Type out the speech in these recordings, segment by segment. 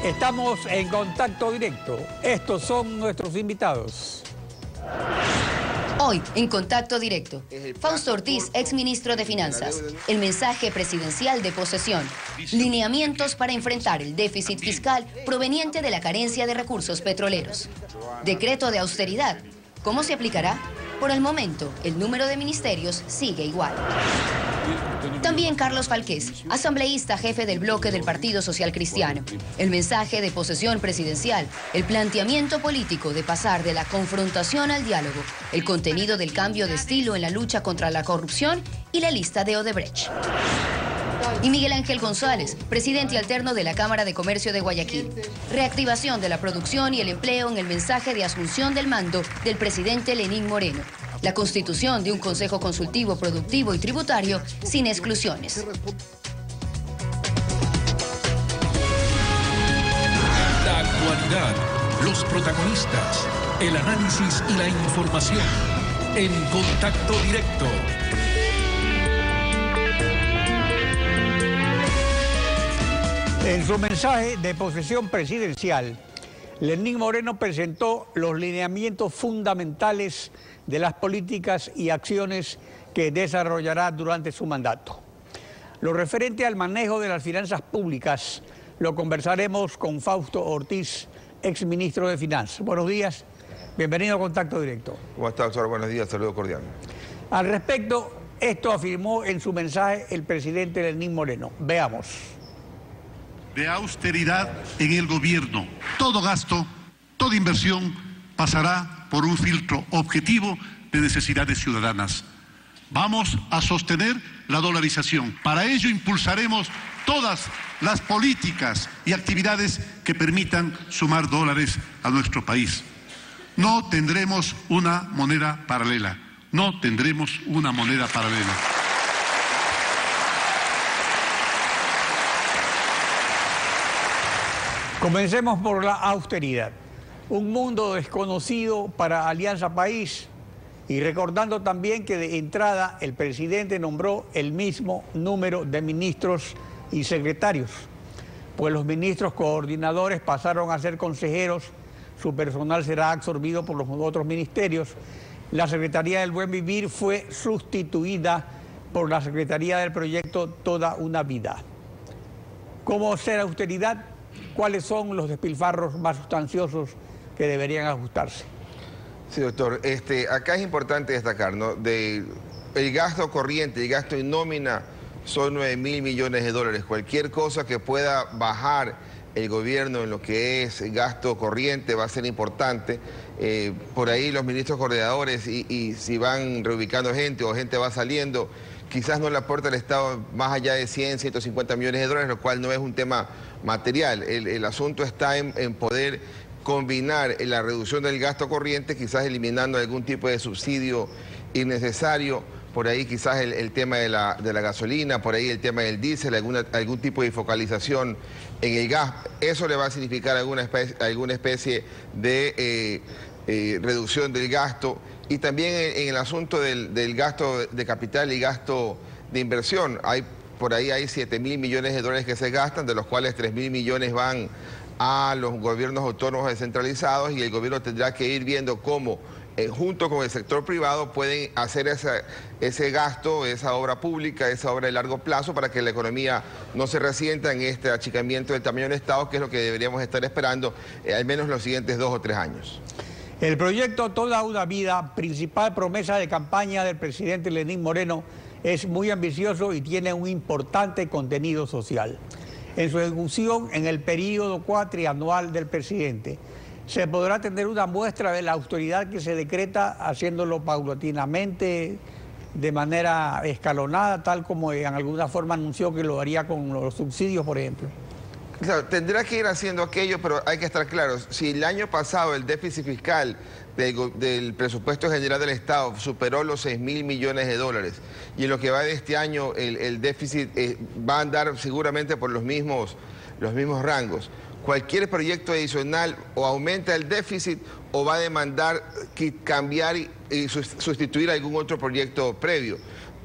Estamos en contacto directo. Estos son nuestros invitados. Hoy, en Contacto Directo, Fausto Ortiz, exministro de Finanzas. El mensaje presidencial de posesión. Lineamientos para enfrentar el déficit fiscal proveniente de la carencia de recursos petroleros. Decreto de austeridad. ¿Cómo se aplicará? Por el momento, el número de ministerios sigue igual. También Carlos Falqués, asambleísta jefe del bloque del Partido Social Cristiano. El mensaje de posesión presidencial, el planteamiento político de pasar de la confrontación al diálogo, el contenido del cambio de estilo en la lucha contra la corrupción y la lista de Odebrecht. Y Miguel Ángel González, presidente alterno de la Cámara de Comercio de Guayaquil. Reactivación de la producción y el empleo en el mensaje de asunción del mando del presidente Lenín Moreno. La constitución de un Consejo Consultivo Productivo y Tributario sin exclusiones. La actualidad, los protagonistas, el análisis y la información. En Contacto Directo. En su mensaje de posesión presidencial, Lenín Moreno presentó los lineamientos fundamentales de las políticas y acciones que desarrollará durante su mandato. Lo referente al manejo de las finanzas públicas lo conversaremos con Fausto Ortiz, exministro de Finanzas. Buenos días, bienvenido a Contacto Directo. ¿Cómo está, doctor? Buenos días, saludo cordial. Al respecto, esto afirmó en su mensaje el presidente Lenín Moreno. Veamos. De austeridad en el gobierno. Todo gasto, toda inversión pasará por un filtro objetivo de necesidades ciudadanas. Vamos a sostener la dolarización. Para ello impulsaremos todas las políticas y actividades que permitan sumar dólares a nuestro país. No tendremos una moneda paralela. No tendremos una moneda paralela. Comencemos por la austeridad. Un mundo desconocido para Alianza País, y recordando también que de entrada el presidente nombró el mismo número de ministros y secretarios, pues los ministros coordinadores pasaron a ser consejeros, su personal será absorbido por los otros ministerios. La Secretaría del Buen Vivir fue sustituida por la Secretaría del Proyecto Toda una Vida. ¿Cómo será austeridad? ¿Cuáles son los despilfarros más sustanciosos que deberían ajustarse? Sí, doctor. Acá es importante destacar, ¿no? El gasto corriente, el gasto en nómina son 9.000 millones de dólares. Cualquier cosa que pueda bajar el gobierno en lo que es gasto corriente va a ser importante. Por ahí los ministros coordinadores y si van reubicando gente o gente va saliendo, quizás no le aporta al Estado más allá de 100, 150 millones de dólares, lo cual no es un tema material. El asunto está en poder combinar la reducción del gasto corriente, quizás eliminando algún tipo de subsidio innecesario, por ahí quizás el tema de la gasolina, por ahí el tema del diésel, algún tipo de focalización en el gas. Eso le va a significar alguna especie de reducción del gasto. Y también en el asunto del gasto de capital y gasto de inversión, por ahí hay 7.000 millones de dólares que se gastan, de los cuales 3.000 millones van a los gobiernos autónomos descentralizados, y el gobierno tendrá que ir viendo cómo, junto con el sector privado, pueden hacer ese gasto, esa obra pública, esa obra de largo plazo, para que la economía no se resienta en este achicamiento del tamaño del Estado, que es lo que deberíamos estar esperando al menos los siguientes 2 o 3 años. El proyecto Toda una Vida, principal promesa de campaña del presidente Lenín Moreno, es muy ambicioso y tiene un importante contenido social. En su ejecución en el periodo cuatrianual del presidente, se podrá tener una muestra de la austeridad que se decreta haciéndolo paulatinamente, de manera escalonada, tal como en alguna forma anunció que lo haría con los subsidios, por ejemplo. Claro, tendrá que ir haciendo aquello, pero hay que estar claros. Si el año pasado el déficit fiscal del presupuesto general del Estado superó los 6.000 millones de dólares, y en lo que va de este año el déficit va a andar seguramente por los mismos rangos, cualquier proyecto adicional o aumenta el déficit o va a demandar cambiar y sustituir algún otro proyecto previo.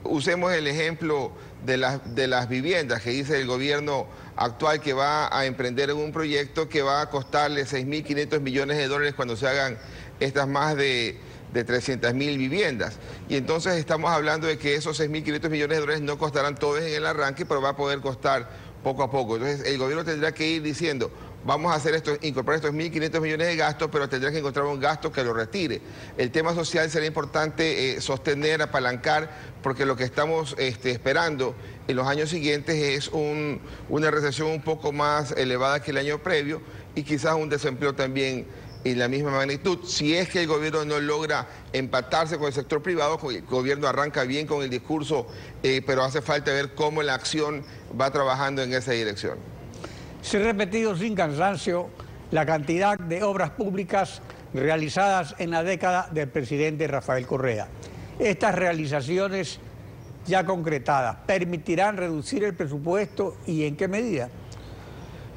Usemos el ejemplo de las viviendas, que dice el gobierno actual que va a emprender en un proyecto que va a costarle 6.500 millones de dólares cuando se hagan estas más de 300.000 viviendas. Y entonces estamos hablando de que esos 6.500 millones de dólares no costarán todos en el arranque, pero va a poder costar poco a poco. Entonces el gobierno tendrá que ir diciendo, vamos a hacer esto, incorporar estos 1.500 millones de gastos, pero tendrá que encontrar un gasto que lo retire. El tema social será importante sostener, apalancar, porque lo que estamos esperando en los años siguientes es una recesión un poco más elevada que el año previo y quizás un desempleo también en la misma magnitud. Si es que el gobierno no logra empatarse con el sector privado, el gobierno arranca bien con el discurso, pero hace falta ver cómo la acción va trabajando en esa dirección. Se ha repetido sin cansancio la cantidad de obras públicas realizadas en la década del presidente Rafael Correa. Estas realizaciones ya concretadas permitirán reducir el presupuesto y ¿en qué medida?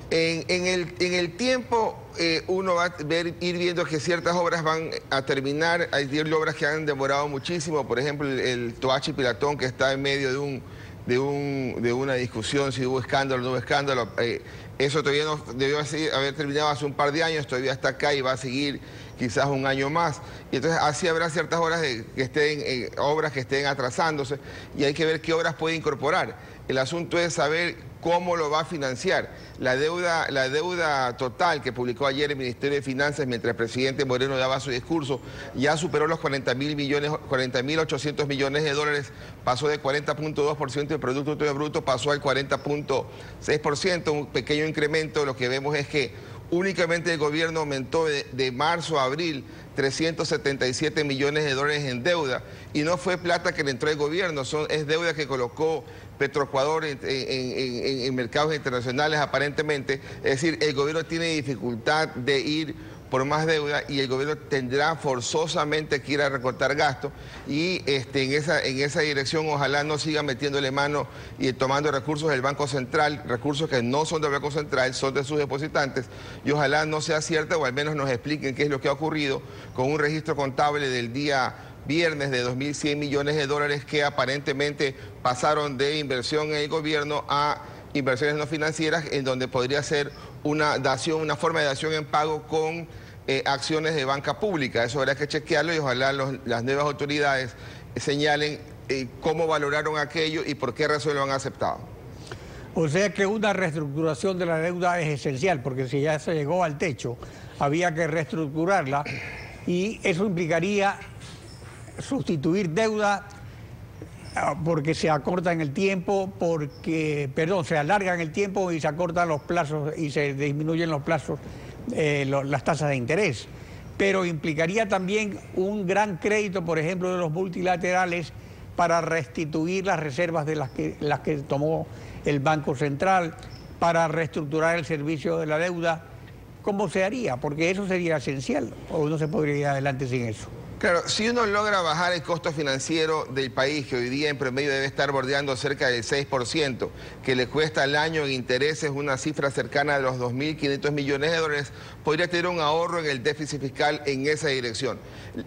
En el tiempo uno va a ir viendo que ciertas obras van a terminar. Hay obras que han demorado muchísimo, por ejemplo el Toachi Pilatón, que está en medio de una discusión si hubo escándalo o no hubo escándalo. Eso todavía no debió haber terminado hace un par de años, todavía está acá y va a seguir quizás un año más. Y entonces así habrá ciertas obras obras que estén atrasándose y hay que ver qué obras puede incorporar. El asunto es saber cómo lo va a financiar. La deuda total que publicó ayer el Ministerio de Finanzas mientras el presidente Moreno daba su discurso ya superó los 40.800 millones de dólares, pasó de 40.2% del Producto Interior Bruto, pasó al 40.6%, un pequeño incremento. Lo que vemos es que únicamente el gobierno aumentó de marzo a abril 377 millones de dólares en deuda y no fue plata que le entró al gobierno, es deuda que colocó Petroecuador en mercados internacionales aparentemente. Es decir, el gobierno tiene dificultad de ir por más deuda y el gobierno tendrá forzosamente que ir a recortar gastos y en esa dirección ojalá no siga metiéndole mano y tomando recursos del Banco Central, recursos que no son del Banco Central, son de sus depositantes, y ojalá no sea cierta o al menos nos expliquen qué es lo que ha ocurrido con un registro contable del día viernes de 2.100 millones de dólares que aparentemente pasaron de inversión en el gobierno a inversiones no financieras, en donde podría ser una forma de dación en pago con acciones de banca pública. Eso habrá que chequearlo y ojalá las nuevas autoridades señalen cómo valoraron aquello y por qué razón lo han aceptado. O sea que una reestructuración de la deuda es esencial, porque si ya se llegó al techo, había que reestructurarla y eso implicaría sustituir deuda porque se acorta en el tiempo, se alarga en el tiempo y se acortan los plazos y se disminuyen los plazos, las tasas de interés. Pero implicaría también un gran crédito, por ejemplo, de los multilaterales para restituir las reservas de las que tomó el Banco Central, para reestructurar el servicio de la deuda. ¿Cómo se haría? Porque eso sería esencial, o no se podría ir adelante sin eso. Claro, si uno logra bajar el costo financiero del país, que hoy día en promedio debe estar bordeando cerca del 6%, que le cuesta al año en intereses una cifra cercana a los 2.500 millones de dólares, podría tener un ahorro en el déficit fiscal en esa dirección.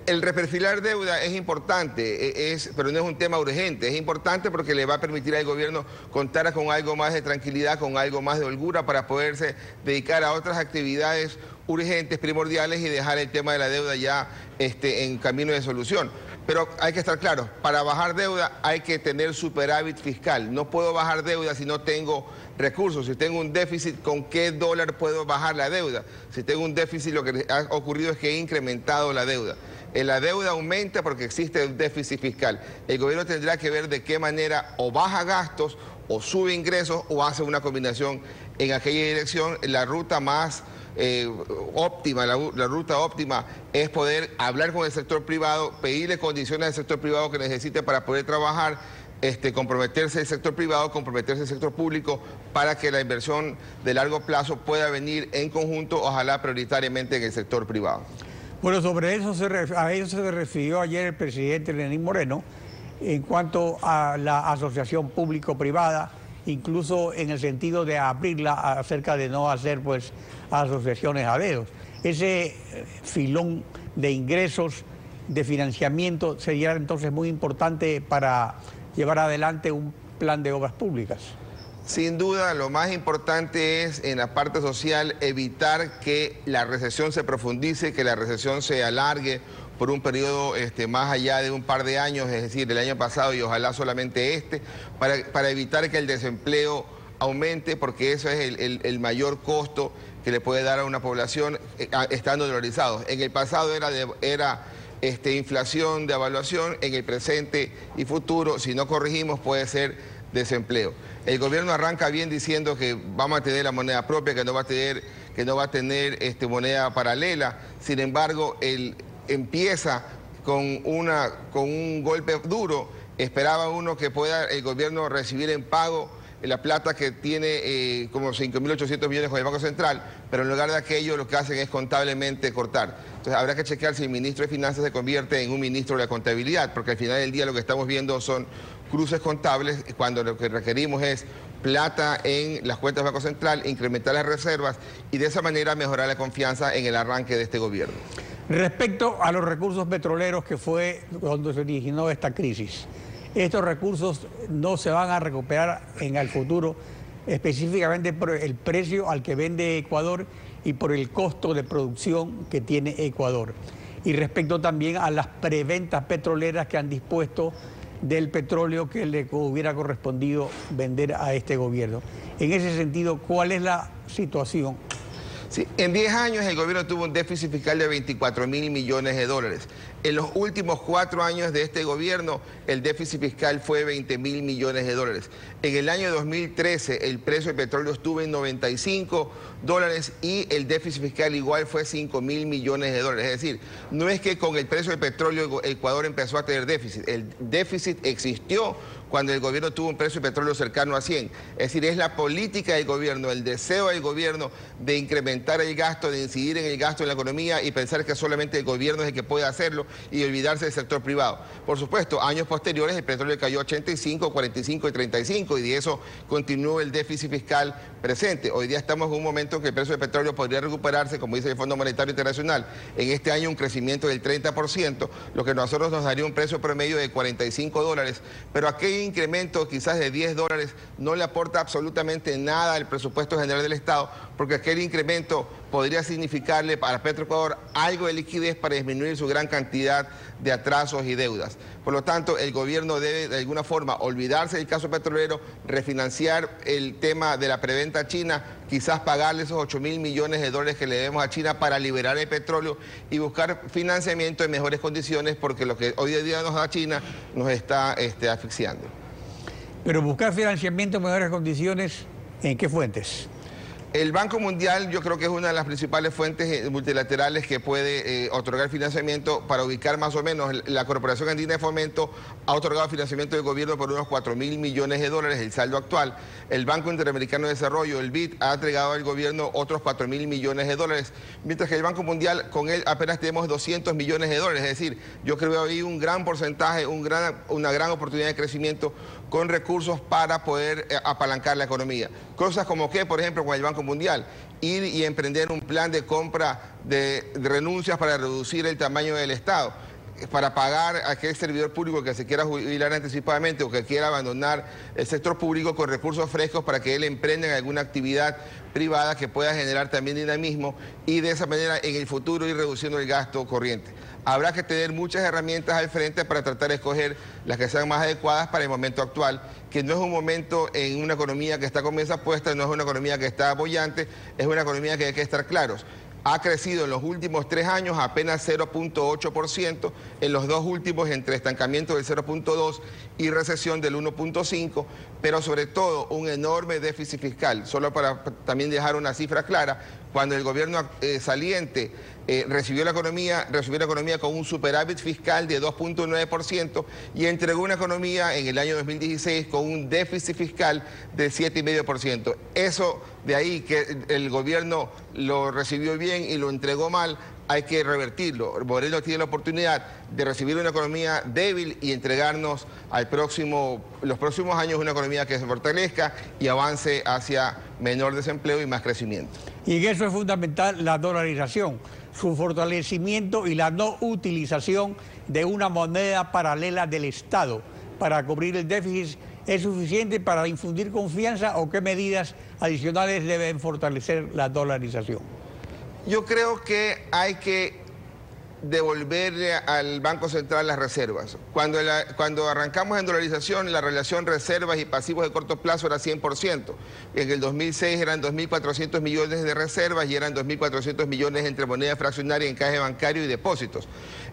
El reperfilar deuda es importante, pero no es un tema urgente, es importante porque le va a permitir al gobierno contar con algo más de tranquilidad, con algo más de holgura para poderse dedicar a otras actividades urgentes, primordiales y dejar el tema de la deuda ya en camino de solución. Pero hay que estar claro, para bajar deuda hay que tener superávit fiscal. No puedo bajar deuda si no tengo recursos. Si tengo un déficit, ¿con qué dólar puedo bajar la deuda? Si tengo un déficit, lo que ha ocurrido es que he incrementado la deuda. La deuda aumenta porque existe un déficit fiscal. El gobierno tendrá que ver de qué manera o baja gastos, o sube ingresos, o hace una combinación en aquella dirección. La ruta más óptima, la ruta óptima es poder hablar con el sector privado, pedirle condiciones al sector privado que necesite para poder trabajar, comprometerse el sector privado, comprometerse el sector público para que la inversión de largo plazo pueda venir en conjunto, ojalá prioritariamente en el sector privado. Bueno, sobre eso a eso se refirió ayer el presidente Lenín Moreno en cuanto a la asociación público-privada, incluso en el sentido de abrirla acerca de no hacer asociaciones a dedos. Ese filón de ingresos, de financiamiento, sería entonces muy importante para llevar adelante plan de obras públicas. Sin duda, lo más importante es en la parte social evitar que la recesión se profundice, que la recesión se alargue por un periodo más allá de un par de años, es decir, el año pasado y ojalá solamente para evitar que el desempleo aumente, porque eso es el mayor costo que le puede dar a una población estando dolarizados. En el pasado era inflación, devaluación, en el presente y futuro, si no corregimos, puede ser desempleo. El gobierno arranca bien diciendo que vamos a tener la moneda propia, que no va a tener moneda paralela. Sin embargo, él empieza con un golpe duro. Esperaba uno que pueda el gobierno recibir en pago la plata que tiene como 5.800 millones con el Banco Central, pero en lugar de aquello lo que hacen es contablemente cortar. Entonces habrá que chequear si el ministro de Finanzas se convierte en un ministro de la contabilidad, porque al final del día lo que estamos viendo son cruces contables cuando lo que requerimos es plata en las cuentas del Banco Central, incrementar las reservas y de esa manera mejorar la confianza en el arranque de este gobierno. Respecto a los recursos petroleros, que fue cuando se originó esta crisis, estos recursos no se van a recuperar en el futuro, específicamente por el precio al que vende Ecuador y por el costo de producción que tiene Ecuador. Y respecto también a las preventas petroleras que han dispuesto del petróleo que le hubiera correspondido vender a este gobierno. En ese sentido, ¿cuál es la situación? Sí, en 10 años el gobierno tuvo un déficit fiscal de 24.000 millones de dólares. En los últimos 4 años de este gobierno, el déficit fiscal fue 20.000 millones de dólares. En el año 2013, el precio del petróleo estuvo en $95 y el déficit fiscal igual fue 5.000 millones de dólares. Es decir, no es que con el precio del petróleo Ecuador empezó a tener déficit. El déficit existió cuando el gobierno tuvo un precio de petróleo cercano a 100. Es decir, es la política del gobierno, el deseo del gobierno de incrementar el gasto, de incidir en el gasto en la economía y pensar que solamente el gobierno es el que puede hacerlo y olvidarse del sector privado. Por supuesto, años posteriores el petróleo cayó a 85, 45 y 35 y de eso continuó el déficit fiscal presente. Hoy día estamos en un momento en que el precio del petróleo podría recuperarse, como dice el Fondo Monetario Internacional, en este año un crecimiento del 30%, lo que a nosotros nos daría un precio promedio de $45, pero aquel incremento quizás de $10 no le aporta absolutamente nada al presupuesto general del Estado, porque aquel incremento podría significarle para Petroecuador algo de liquidez para disminuir su gran cantidad de atrasos y deudas. Por lo tanto, el gobierno debe de alguna forma olvidarse del caso petrolero, refinanciar el tema de la preventa china, quizás pagarle esos 8.000 millones de dólares que le debemos a China para liberar el petróleo y buscar financiamiento en mejores condiciones, porque lo que hoy día nos da China nos está asfixiando. Pero buscar financiamiento en mejores condiciones, ¿en qué fuentes? El Banco Mundial yo creo que es una de las principales fuentes multilaterales que puede otorgar financiamiento para ubicar más o menos. La Corporación Andina de Fomento ha otorgado financiamiento del gobierno por unos 4.000 millones de dólares, el saldo actual. El Banco Interamericano de Desarrollo, el BID, ha entregado al gobierno otros 4.000 millones de dólares, mientras que el Banco Mundial, con él apenas tenemos 200 millones de dólares. Es decir, yo creo que hay un gran porcentaje, una gran oportunidad de crecimiento con recursos para poder apalancar la economía. Cosas como que, por ejemplo, con el Banco Mundial, ir y emprender un plan de compra de renuncias para reducir el tamaño del Estado, para pagar a aquel servidor público que se quiera jubilar anticipadamente o que quiera abandonar el sector público con recursos frescos para que él emprenda en alguna actividad privada que pueda generar también dinamismo y de esa manera en el futuro ir reduciendo el gasto corriente. Habrá que tener muchas herramientas al frente para tratar de escoger las que sean más adecuadas para el momento actual, que no es un momento en una economía que está con mesa puesta, no es una economía que está boyante, es una economía que hay que estar claros. Ha crecido en los últimos 3 años apenas 0.8%, en los 2 últimos entre estancamiento del 0.2 y recesión del 1.5, pero sobre todo un enorme déficit fiscal. Solo para también dejar una cifra clara, cuando el gobierno saliente recibió la economía con un superávit fiscal de 2.9% y entregó una economía en el año 2016 con un déficit fiscal de 7,5%. Eso de ahí que el gobierno lo recibió bien y lo entregó mal, hay que revertirlo. Moreno tiene la oportunidad de recibir una economía débil y entregarnos los próximos años una economía que se fortalezca y avance hacia menor desempleo y más crecimiento. Y en eso es fundamental la dolarización, su fortalecimiento y la no utilización de una moneda paralela del Estado para cubrir el déficit ¿Es suficiente para infundir confianza o qué medidas adicionales deben fortalecer la dolarización? Yo creo que hay que devolverle al Banco Central las reservas. Cuando arrancamos en dolarización, la relación reservas y pasivos de corto plazo era 100%. En el 2006 eran 2.400 millones de reservas y eran 2.400 millones entre moneda fraccionaria, encaje bancario y depósitos.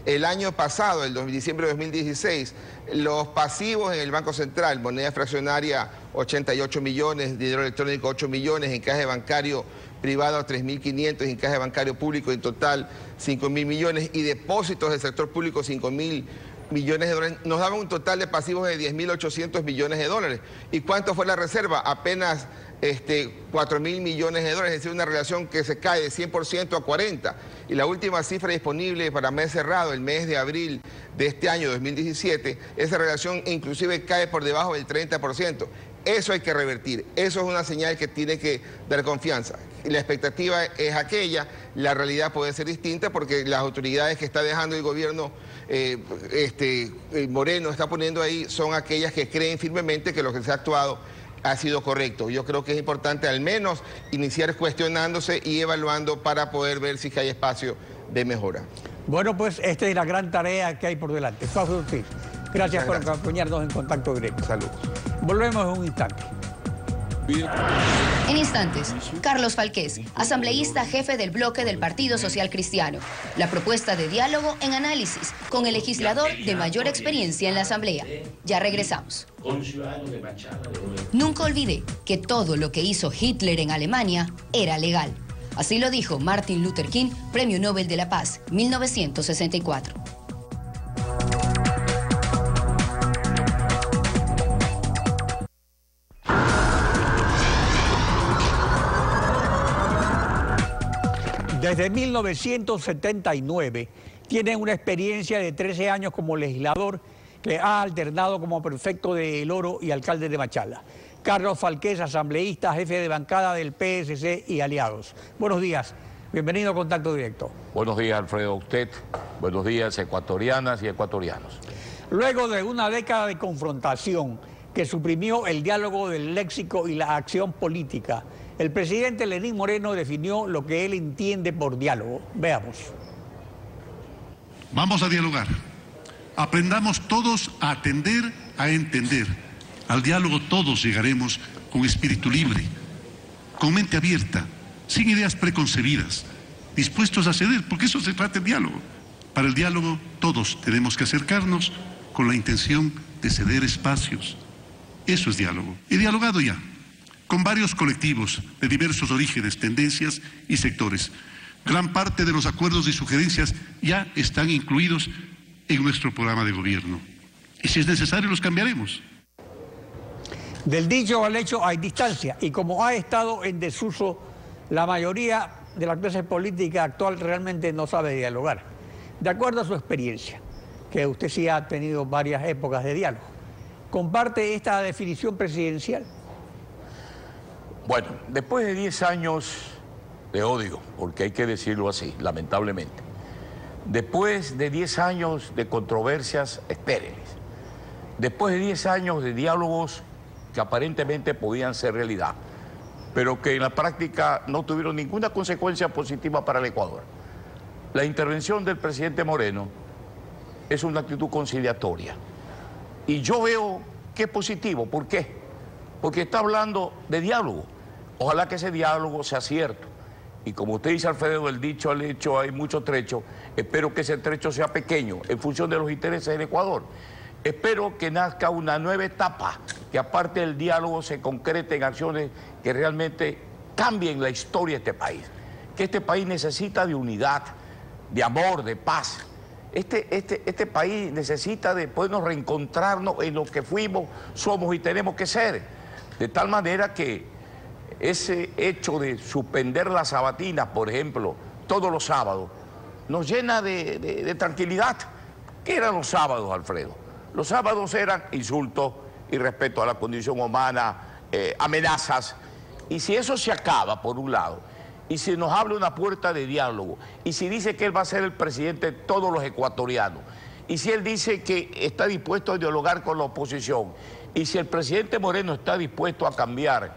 El año pasado, el diciembre de 2016, los pasivos en el Banco Central, moneda fraccionaria 88 millones, dinero electrónico 8 millones, encaje bancario privado 3.500, encaje bancario público en total 5.000 millones y depósitos del sector público 5.000 millones de dólares, nos daban un total de pasivos de 10.800 millones de dólares. ¿Y cuánto fue la reserva? Apenas 4.000 millones de dólares, es decir, una relación que se cae de 100% a 40%. Y la última cifra disponible para mes cerrado, el mes de abril de este año 2017, esa relación inclusive cae por debajo del 30%. Eso hay que revertir, eso es una señal que tiene que dar confianza. La expectativa es aquella, la realidad puede ser distinta porque las autoridades que está dejando el gobierno Moreno está poniendo ahí son aquellas que creen firmemente que lo que se ha actuado ha sido correcto. Yo creo que es importante al menos iniciar cuestionándose y evaluando para poder ver si hay espacio de mejora. Bueno, pues esta es la gran tarea que hay por delante. Fausto Ortiz, gracias por acompañarnos en Contacto Directo. Saludos. Volvemos en un instante. En instantes, Carlos Falqués, asambleísta jefe del bloque del Partido Social Cristiano. La propuesta de diálogo en análisis con el legislador de mayor experiencia en la Asamblea. Ya regresamos. Nunca olvidé que todo lo que hizo Hitler en Alemania era legal. Así lo dijo Martin Luther King, Premio Nobel de la Paz, 1964. Desde 1979 tiene una experiencia de 13 años como legislador que ha alternado como prefecto de El Oro y alcalde de Machala. Carlos Falqués, asambleísta, jefe de bancada del PSC y aliados. Buenos días, bienvenido a Contacto Directo. Buenos días, Alfredo, a usted. Buenos días, ecuatorianas y ecuatorianos. Luego de una década de confrontación que suprimió el diálogo del léxico y la acción política, el presidente Lenín Moreno definió lo que él entiende por diálogo. Veamos. Vamos a dialogar. Aprendamos todos a atender, a entender. Al diálogo todos llegaremos con espíritu libre, con mente abierta, sin ideas preconcebidas, dispuestos a ceder, porque eso se trata el diálogo. Para el diálogo todos tenemos que acercarnos con la intención de ceder espacios. Eso es diálogo. He dialogado ya con varios colectivos de diversos orígenes, tendencias y sectores. Gran parte de los acuerdos y sugerencias ya están incluidos en nuestro programa de gobierno. Y si es necesario, los cambiaremos. Del dicho al hecho hay distancia, y como ha estado en desuso, la mayoría de la clase política actual realmente no sabe dialogar. De acuerdo a su experiencia, que usted sí ha tenido varias épocas de diálogo, ¿comparte esta definición presidencial? Bueno, después de 10 años de odio, porque hay que decirlo así, lamentablemente, después de 10 años de controversias estériles, después de 10 años de diálogos que aparentemente podían ser realidad, pero que en la práctica no tuvieron ninguna consecuencia positiva para el Ecuador, la intervención del presidente Moreno es una actitud conciliatoria. Y yo veo que es positivo. ¿Por qué? Porque está hablando de diálogo. Ojalá que ese diálogo sea cierto. Y como usted dice, Alfredo, del dicho al hecho hay mucho trecho. Espero que ese trecho sea pequeño en función de los intereses del Ecuador. Espero que nazca una nueva etapa, que aparte del diálogo se concrete en acciones que realmente cambien la historia de este país. Que este país necesita de unidad, de amor, de paz. Este país necesita de podernos reencontrarnos en lo que fuimos, somos y tenemos que ser. De tal manera que ese hecho de suspender las sabatinas, por ejemplo, todos los sábados, nos llena de tranquilidad. ¿Qué eran los sábados, Alfredo? Los sábados eran insultos, irrespeto a la condición humana, amenazas. Y si eso se acaba, por un lado, y si nos abre una puerta de diálogo, y si dice que él va a ser el presidente de todos los ecuatorianos, y si él dice que está dispuesto a dialogar con la oposición, Y si el presidente Moreno está dispuesto a cambiar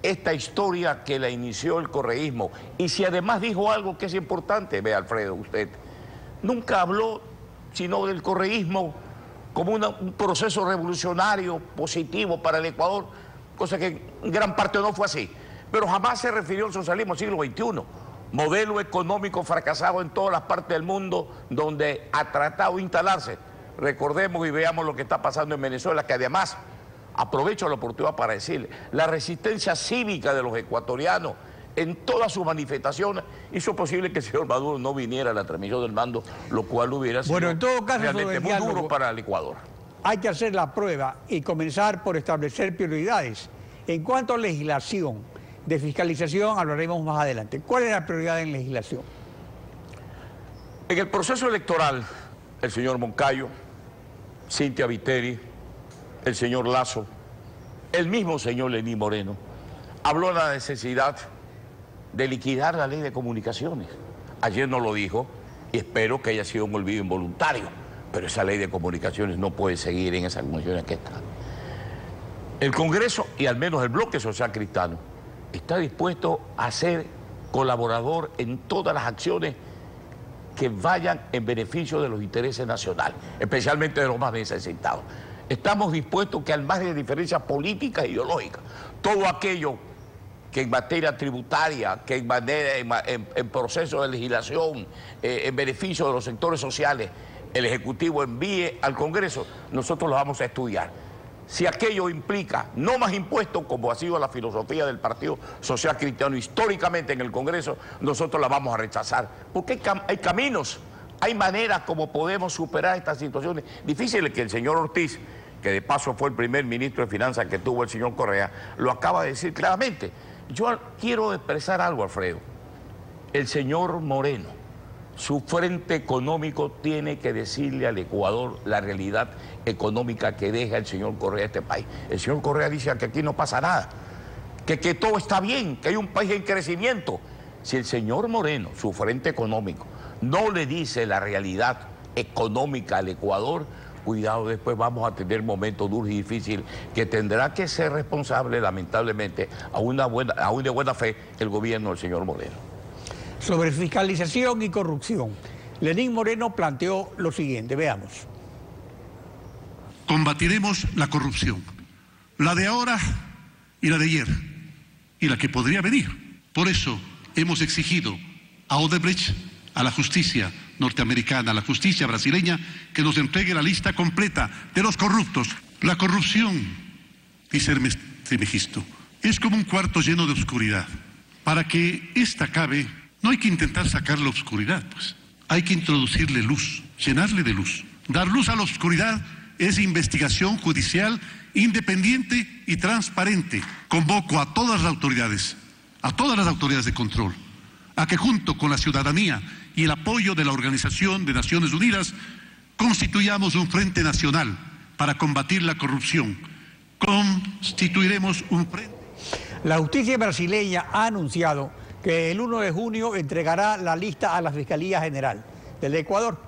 esta historia que la inició el correísmo, y si además dijo algo que es importante, ve Alfredo, usted nunca habló sino del correísmo como un proceso revolucionario, positivo para el Ecuador, cosa que en gran parte no fue así, pero jamás se refirió al socialismo del siglo XXI, modelo económico fracasado en todas las partes del mundo donde ha tratado de instalarse. Recordemos y veamos lo que está pasando en Venezuela, que además, aprovecho la oportunidad para decirle, la resistencia cívica de los ecuatorianos en todas sus manifestaciones hizo posible que el señor Maduro no viniera a la transmisión del mando, lo cual hubiera sido en todo caso, realmente muy duro para el Ecuador. Hay que hacer la prueba y comenzar por establecer prioridades. En cuanto a legislación, de fiscalización hablaremos más adelante. ¿Cuál es la prioridad en legislación? En el proceso electoral, el señor Moncayo, Cintia Viteri, el señor Lasso, el mismo señor Lenín Moreno, habló de la necesidad de liquidar la ley de comunicaciones. Ayer no lo dijo y espero que haya sido un olvido involuntario, pero esa ley de comunicaciones no puede seguir en esas condiciones que está. El Congreso y al menos el Bloque Social Cristiano está dispuesto a ser colaborador en todas las acciones que vayan en beneficio de los intereses nacionales, especialmente de los más necesitados. Estamos dispuestos que al margen de diferencias políticas e ideológicas, todo aquello que en materia tributaria, que en proceso de legislación, en beneficio de los sectores sociales, el Ejecutivo envíe al Congreso, nosotros lo vamos a estudiar. Si aquello implica no más impuestos, como ha sido la filosofía del Partido Social Cristiano históricamente en el Congreso, nosotros la vamos a rechazar. Porque hay caminos, hay maneras como podemos superar estas situaciones difíciles que el señor Ortiz, que de paso fue el primer ministro de Finanzas que tuvo el señor Correa, lo acaba de decir claramente. Yo quiero expresar algo, Alfredo. El señor Moreno, su frente económico tiene que decirle al Ecuador la realidad económica que deja el señor Correa a este país. El señor Correa dice que aquí no pasa nada, que todo está bien, que hay un país en crecimiento. Si el señor Moreno, su frente económico, no le dice la realidad económica al Ecuador, cuidado, después vamos a tener momentos duros y difíciles que tendrá que ser responsable, lamentablemente, aún de buena fe, el gobierno del señor Moreno. Sobre fiscalización y corrupción, Lenín Moreno planteó lo siguiente, veamos. Combatiremos la corrupción, la de ahora y la de ayer, y la que podría venir. Por eso hemos exigido a Odebrecht, a la justicia norteamericana, a la justicia brasileña, que nos entregue la lista completa de los corruptos. La corrupción, dice Hermes Trismegisto, es como un cuarto lleno de oscuridad. Para que ésta acabe, no hay que intentar sacar la oscuridad, pues. Hay que introducirle luz, llenarle de luz. Dar luz a la oscuridad es investigación judicial independiente y transparente. Convoco a todas las autoridades de control, a que junto con la ciudadanía y el apoyo de la Organización de Naciones Unidas constituyamos un frente nacional para combatir la corrupción. Constituiremos un frente. La justicia brasileña ha anunciado que el 1 de junio entregará la lista a la Fiscalía General del Ecuador,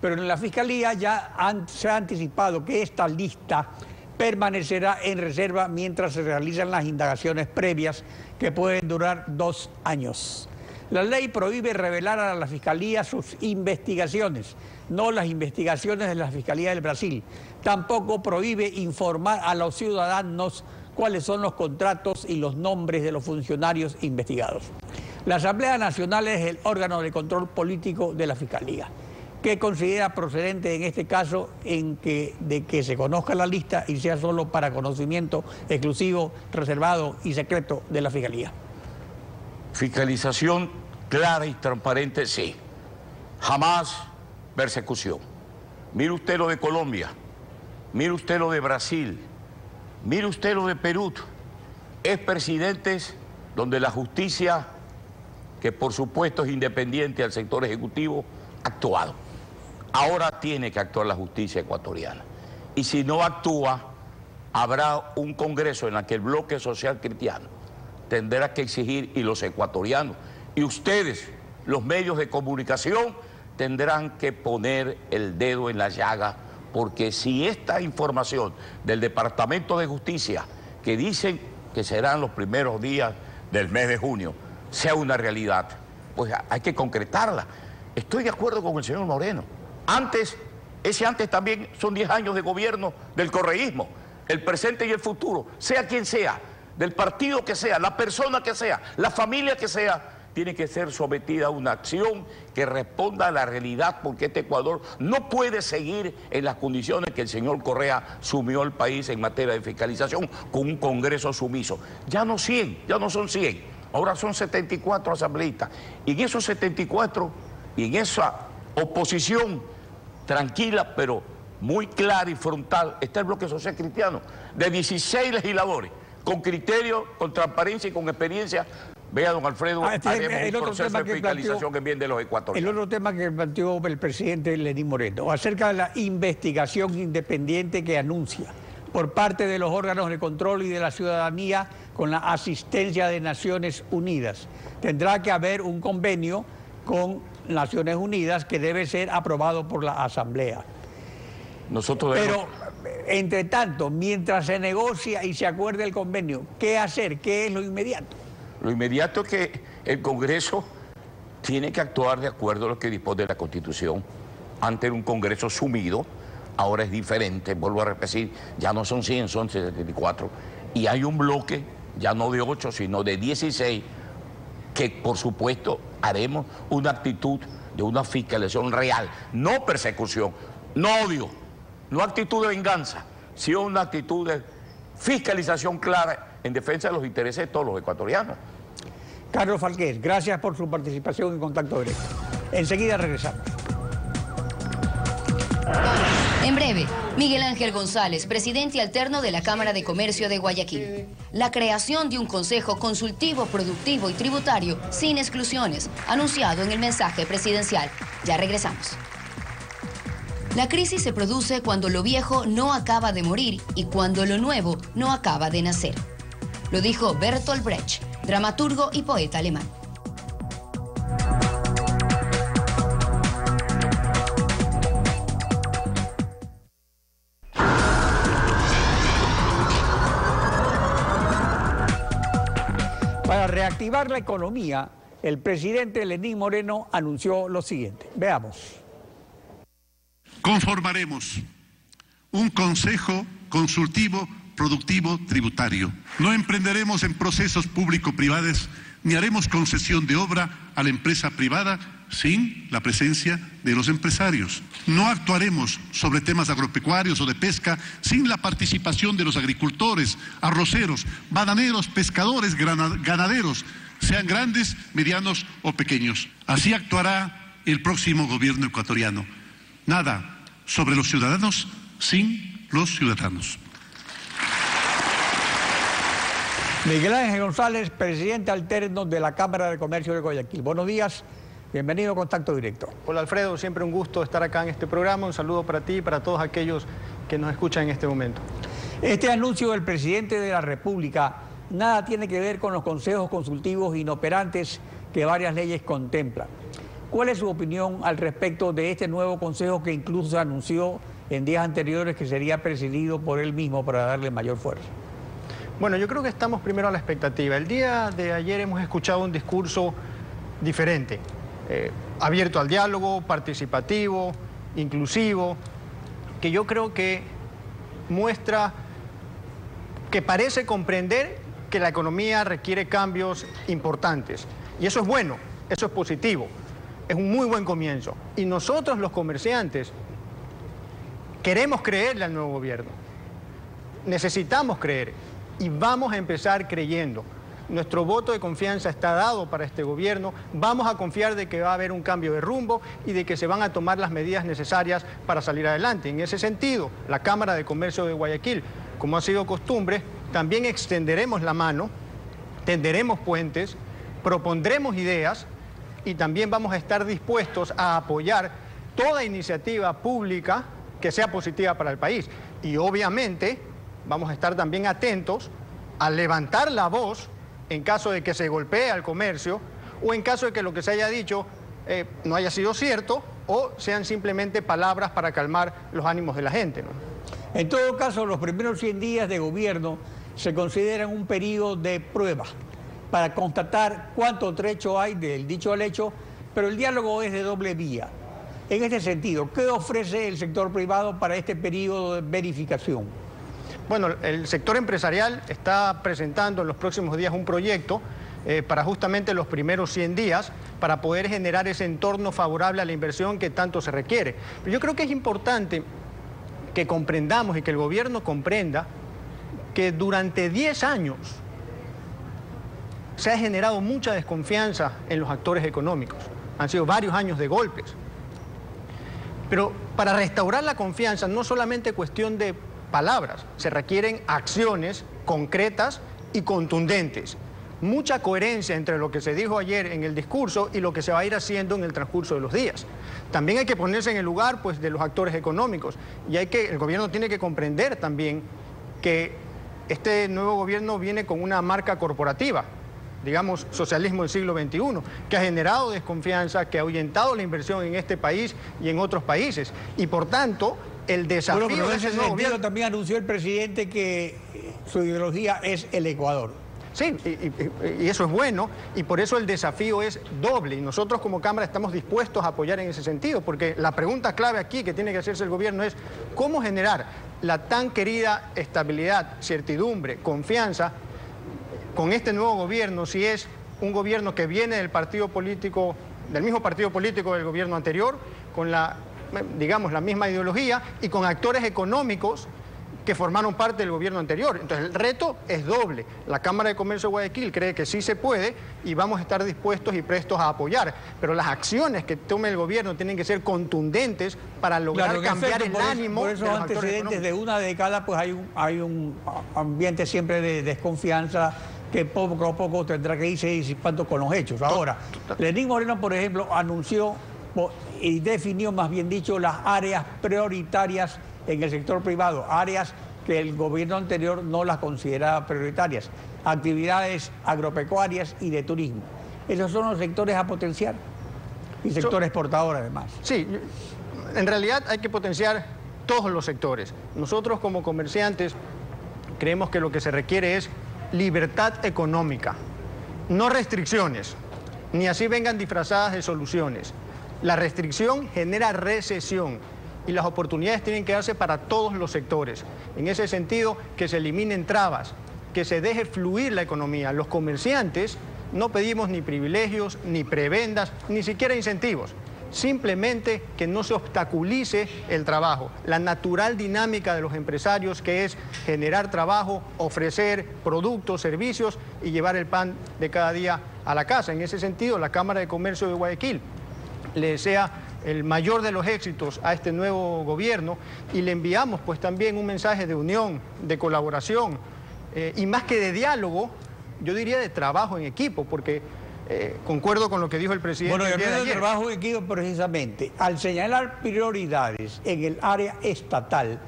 pero en la Fiscalía ya se ha anticipado que esta lista permanecerá en reserva mientras se realizan las indagaciones previas que pueden durar 2 años. La ley prohíbe revelar a la Fiscalía sus investigaciones, no las investigaciones de la Fiscalía del Brasil. Tampoco prohíbe informar a los ciudadanos cuáles son los contratos y los nombres de los funcionarios investigados. La Asamblea Nacional es el órgano de control político de la Fiscalía, que considera procedente en este caso de que se conozca la lista y sea solo para conocimiento exclusivo, reservado y secreto de la Fiscalía. Fiscalización clara y transparente, sí. Jamás persecución. Mire usted lo de Colombia, mire usted lo de Brasil, mire usted lo de Perú. Expresidentes donde la justicia, que por supuesto es independiente al sector ejecutivo, ha actuado. Ahora tiene que actuar la justicia ecuatoriana. Y si no actúa, habrá un Congreso en el que el Bloque Social Cristiano tendrá que exigir, y los ecuatorianos, y ustedes, los medios de comunicación, tendrán que poner el dedo en la llaga porque si esta información del Departamento de Justicia, que dicen que serán los primeros días del mes de junio, sea una realidad, pues hay que concretarla. Estoy de acuerdo con el señor Moreno. Antes también son 10 años de gobierno del correísmo, el presente y el futuro, sea quien sea, del partido que sea, la persona que sea, la familia que sea, tiene que ser sometida a una acción que responda a la realidad, porque este Ecuador no puede seguir en las condiciones que el señor Correa sumió al país en materia de fiscalización, con un Congreso sumiso. Ya no 100, ya no son 100, ahora son 74 asambleístas. Y en esos 74, y en esa oposición tranquila, pero muy clara y frontal, está el Bloque Social Cristiano, de 16 legisladores, con criterio, con transparencia y con experiencia. Vea, don Alfredo, haremos un proceso de fiscalización en bien de los ecuatorianos. El otro tema que planteó el presidente Lenín Moreno, acerca de la investigación independiente que anuncia por parte de los órganos de control y de la ciudadanía con la asistencia de Naciones Unidas. Tendrá que haber un convenio con Naciones Unidas que debe ser aprobado por la Asamblea. Pero, entre tanto, mientras se negocia y se acuerde el convenio, ¿qué hacer? ¿Qué es lo inmediato? Lo inmediato es que el Congreso tiene que actuar de acuerdo a lo que dispone la Constitución. Antes era un Congreso sumido, ahora es diferente, vuelvo a repetir, ya no son 100, son 74. Y hay un bloque, ya no de 8, sino de 16, que por supuesto haremos una actitud de una fiscalización real, no persecución, no odio, no actitud de venganza, sino una actitud de fiscalización clara en defensa de los intereses de todos los ecuatorianos. Carlos Falqués, gracias por su participación en Contacto Directo. Enseguida regresamos. En breve, Miguel Ángel González, presidente alterno de la Cámara de Comercio de Guayaquil. La creación de un consejo consultivo, productivo y tributario sin exclusiones, anunciado en el mensaje presidencial. Ya regresamos. La crisis se produce cuando lo viejo no acaba de morir y cuando lo nuevo no acaba de nacer. Lo dijo Bertolt Brecht, dramaturgo y poeta alemán. Para reactivar la economía, el presidente Lenín Moreno anunció lo siguiente. Veamos. Conformaremos un consejo consultivo productivo tributario. No emprenderemos en procesos público-privados ni haremos concesión de obra a la empresa privada sin la presencia de los empresarios. No actuaremos sobre temas agropecuarios o de pesca sin la participación de los agricultores, arroceros, bananeros, pescadores, ganaderos, sean grandes, medianos o pequeños. Así actuará el próximo gobierno ecuatoriano. Nada sobre los ciudadanos sin los ciudadanos. Miguel Ángel González, presidente alterno de la Cámara de Comercio de Guayaquil. Buenos días, bienvenido a Contacto Directo. Hola Alfredo, siempre un gusto estar acá en este programa. Un saludo para ti y para todos aquellos que nos escuchan en este momento. Este anuncio del presidente de la República nada tiene que ver con los consejos consultivos inoperantes que varias leyes contemplan. ¿Cuál es su opinión al respecto de este nuevo consejo que incluso se anunció en días anteriores que sería presidido por él mismo para darle mayor fuerza? Bueno, yo creo que estamos primero a la expectativa. El día de ayer hemos escuchado un discurso diferente, abierto al diálogo, participativo, inclusivo, que yo creo que muestra que parece comprender que la economía requiere cambios importantes. Y eso es bueno, eso es positivo, es un muy buen comienzo. Y nosotros los comerciantes queremos creerle al nuevo gobierno, necesitamos creer. Y vamos a empezar creyendo. Nuestro voto de confianza está dado para este gobierno. Vamos a confiar de que va a haber un cambio de rumbo y de que se van a tomar las medidas necesarias para salir adelante. En ese sentido, la Cámara de Comercio de Guayaquil, como ha sido costumbre, también extenderemos la mano, tenderemos puentes, propondremos ideas y también vamos a estar dispuestos a apoyar toda iniciativa pública que sea positiva para el país. Y obviamente vamos a estar también atentos a levantar la voz en caso de que se golpee al comercio o en caso de que lo que se haya dicho no haya sido cierto o sean simplemente palabras para calmar los ánimos de la gente, ¿no? En todo caso, los primeros 100 días de gobierno se consideran un periodo de prueba para constatar cuánto trecho hay del dicho al hecho, pero el diálogo es de doble vía. En este sentido, ¿qué ofrece el sector privado para este periodo de verificación? Bueno, el sector empresarial está presentando en los próximos días un proyecto para justamente los primeros 100 días, para poder generar ese entorno favorable a la inversión que tanto se requiere. Pero yo creo que es importante que comprendamos y que el gobierno comprenda que durante 10 años se ha generado mucha desconfianza en los actores económicos. Han sido varios años de golpes. Pero para restaurar la confianza no solamente cuestión de palabras, se requieren acciones concretas y contundentes. Mucha coherencia entre lo que se dijo ayer en el discurso y lo que se va a ir haciendo en el transcurso de los días. También hay que ponerse en el lugar, pues, de los actores económicos, y el gobierno tiene que comprender también que este nuevo gobierno viene con una marca corporativa, digamos, socialismo del siglo XXI, que ha generado desconfianza, que ha ahuyentado la inversión en este país y en otros países. Y por tanto, el desafío bueno, de ese nuevo gobierno... También anunció el presidente que su ideología es el Ecuador. Sí, y eso es bueno, y por eso el desafío es doble, y nosotros como Cámara estamos dispuestos a apoyar en ese sentido, porque la pregunta clave aquí que tiene que hacerse el gobierno es cómo generar la tan querida estabilidad, certidumbre, confianza con este nuevo gobierno, si es un gobierno que viene del partido político, del mismo partido político del gobierno anterior, con la, digamos, la misma ideología y con actores económicos que formaron parte del gobierno anterior. Entonces el reto es doble. La Cámara de Comercio de Guayaquil cree que sí se puede y vamos a estar dispuestos y prestos a apoyar, pero las acciones que tome el gobierno tienen que ser contundentes para lograr cambiar el ánimo. Por esos antecedentes de una década, pues hay un ambiente siempre de desconfianza que poco a poco tendrá que irse disipando con los hechos. Ahora, Lenín Moreno, por ejemplo, anunció y definió, más bien dicho, las áreas prioritarias en el sector privado, áreas que el gobierno anterior no las consideraba prioritarias, actividades agropecuarias y de turismo. Esos son los sectores a potenciar y sector exportador además. Sí, en realidad hay que potenciar todos los sectores. Nosotros como comerciantes creemos que lo que se requiere es libertad económica, no restricciones, ni así vengan disfrazadas de soluciones. La restricción genera recesión y las oportunidades tienen que darse para todos los sectores. En ese sentido, que se eliminen trabas, que se deje fluir la economía. Los comerciantes no pedimos ni privilegios, ni prebendas, ni siquiera incentivos. Simplemente que no se obstaculice el trabajo, la natural dinámica de los empresarios, que es generar trabajo, ofrecer productos, servicios y llevar el pan de cada día a la casa. En ese sentido, la Cámara de Comercio de Guayaquil le desea el mayor de los éxitos a este nuevo gobierno y le enviamos pues también un mensaje de unión, de colaboración y más que de diálogo, yo diría de trabajo en equipo, porque concuerdo con lo que dijo el presidente. Bueno, el trabajo en equipo precisamente, al señalar prioridades en el área estatal,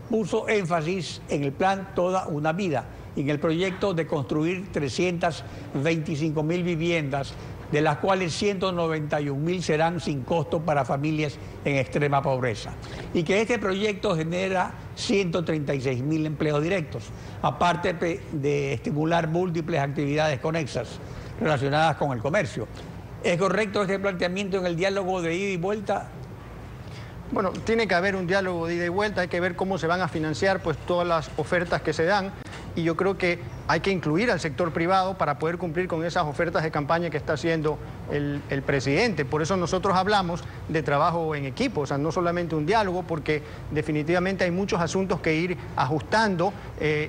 puso énfasis en el plan Toda una Vida, en el proyecto de construir 325.000 viviendas, de las cuales 191.000 serán sin costo para familias en extrema pobreza. Y que este proyecto genera 136.000 empleos directos, aparte de estimular múltiples actividades conexas relacionadas con el comercio. ¿Es correcto este planteamiento en el diálogo de ida y vuelta? Bueno, tiene que haber un diálogo de ida y vuelta, hay que ver cómo se van a financiar pues todas las ofertas que se dan, y yo creo que hay que incluir al sector privado para poder cumplir con esas ofertas de campaña que está haciendo el presidente. Por eso nosotros hablamos de trabajo en equipo, o sea, no solamente un diálogo, porque definitivamente hay muchos asuntos que ir ajustando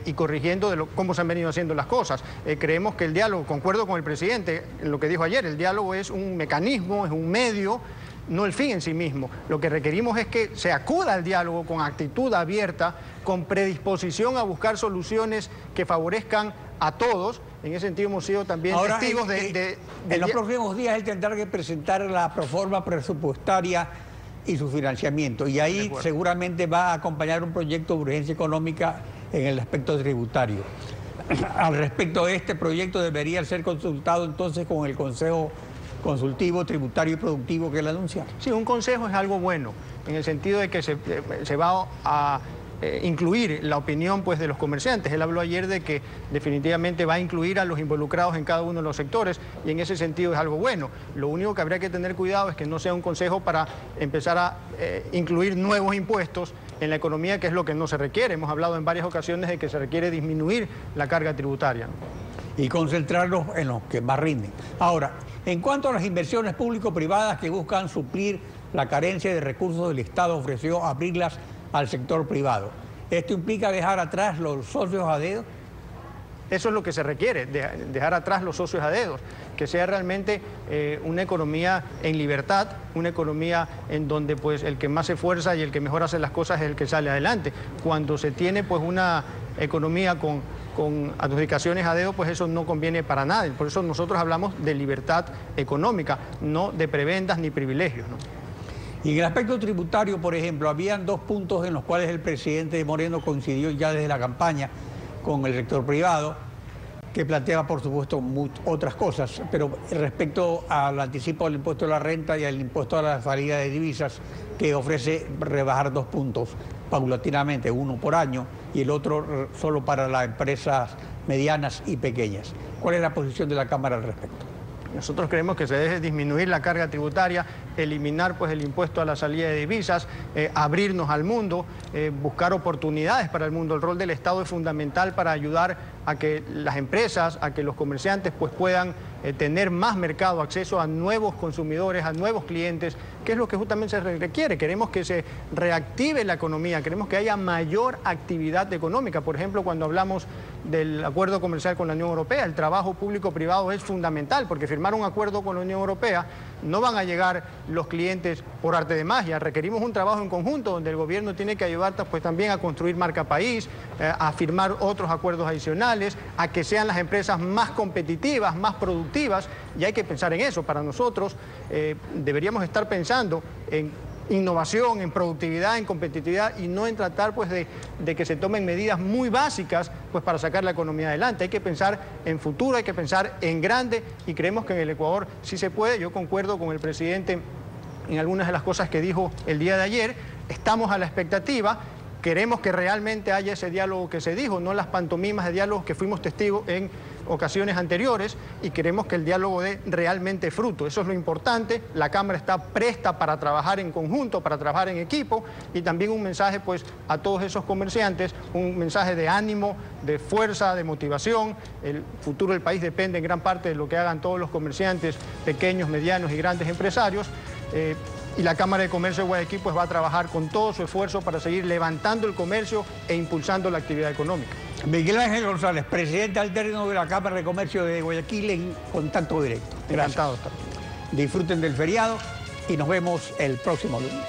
y corrigiendo de cómo se han venido haciendo las cosas. Creemos que el diálogo, concuerdo con el presidente en lo que dijo ayer, el diálogo es un mecanismo, es un medio, no el fin en sí mismo. Lo que requerimos es que se acuda al diálogo con actitud abierta, con predisposición a buscar soluciones que favorezcan a todos. En ese sentido hemos sido también testigos en los próximos días él tendrá que presentar la proforma presupuestaria y su financiamiento, y ahí seguramente va a acompañar un proyecto de urgencia económica en el aspecto tributario. Al respecto de este proyecto debería ser consultado entonces con el Consejo consultivo, tributario y productivo que él anunció. Sí, un consejo es algo bueno, en el sentido de que se va a incluir la opinión pues, de los comerciantes. Él habló ayer de que definitivamente va a incluir a los involucrados en cada uno de los sectores y en ese sentido es algo bueno. Lo único que habría que tener cuidado es que no sea un consejo para empezar a incluir nuevos impuestos en la economía, que es lo que no se requiere. Hemos hablado en varias ocasiones de que se requiere disminuir la carga tributaria, ¿no? Y concentrarlos en los que más rinden. Ahora, en cuanto a las inversiones público-privadas que buscan suplir la carencia de recursos del Estado, ofreció abrirlas al sector privado. ¿Esto implica dejar atrás los socios a dedo? Eso es lo que se requiere, dejar atrás los socios a dedos, que sea realmente una economía en libertad, una economía en donde pues, el que más se esfuerza y el que mejor hace las cosas es el que sale adelante. Cuando se tiene pues, una economía con adjudicaciones a dedo, pues eso no conviene para nadie. Por eso nosotros hablamos de libertad económica, no de prebendas ni privilegios, ¿no? Y en el aspecto tributario, por ejemplo, habían 2 puntos en los cuales el presidente Moreno coincidió ya desde la campaña con el sector privado, que planteaba, por supuesto, otras cosas, pero respecto al anticipo del impuesto a la renta y al impuesto a la salida de divisas, que ofrece rebajar 2 puntos paulatinamente, uno por año y el otro solo para las empresas medianas y pequeñas. ¿Cuál es la posición de la Cámara al respecto? Nosotros creemos que se debe disminuir la carga tributaria, eliminar pues, el impuesto a la salida de divisas, abrirnos al mundo, buscar oportunidades para el mundo. El rol del Estado es fundamental para ayudar a que las empresas, a que los comerciantes pues, puedan tener más mercado, acceso a nuevos consumidores, a nuevos clientes, que es lo que justamente se requiere. Queremos que se reactive la economía, queremos que haya mayor actividad económica. Por ejemplo, cuando hablamos del acuerdo comercial con la Unión Europea, el trabajo público-privado es fundamental, porque firmar un acuerdo con la Unión Europea no van a llegar los clientes por arte de magia. Requerimos un trabajo en conjunto donde el gobierno tiene que ayudar pues, también a construir marca país, a firmar otros acuerdos adicionales, a que sean las empresas más competitivas, más productivas, y hay que pensar en eso. Para nosotros deberíamos estar pensando en innovación, en productividad, en competitividad y no en tratar pues, de que se tomen medidas muy básicas pues, para sacar la economía adelante. Hay que pensar en futuro, hay que pensar en grande y creemos que en el Ecuador sí se puede. Yo concuerdo con el presidente en algunas de las cosas que dijo el día de ayer. Estamos a la expectativa. Queremos que realmente haya ese diálogo que se dijo, no las pantomimas de diálogos que fuimos testigos en ocasiones anteriores, y queremos que el diálogo dé realmente fruto. Eso es lo importante. La Cámara está presta para trabajar en conjunto, para trabajar en equipo, y también un mensaje pues, a todos esos comerciantes, un mensaje de ánimo, de fuerza, de motivación. El futuro del país depende en gran parte de lo que hagan todos los comerciantes, pequeños, medianos y grandes empresarios. Y la Cámara de Comercio de Guayaquil pues, va a trabajar con todo su esfuerzo para seguir levantando el comercio e impulsando la actividad económica. Miguel Ángel González, presidente alterno de la Cámara de Comercio de Guayaquil, en Contacto Directo. Gracias. Encantado. Disfruten del feriado y nos vemos el próximo lunes.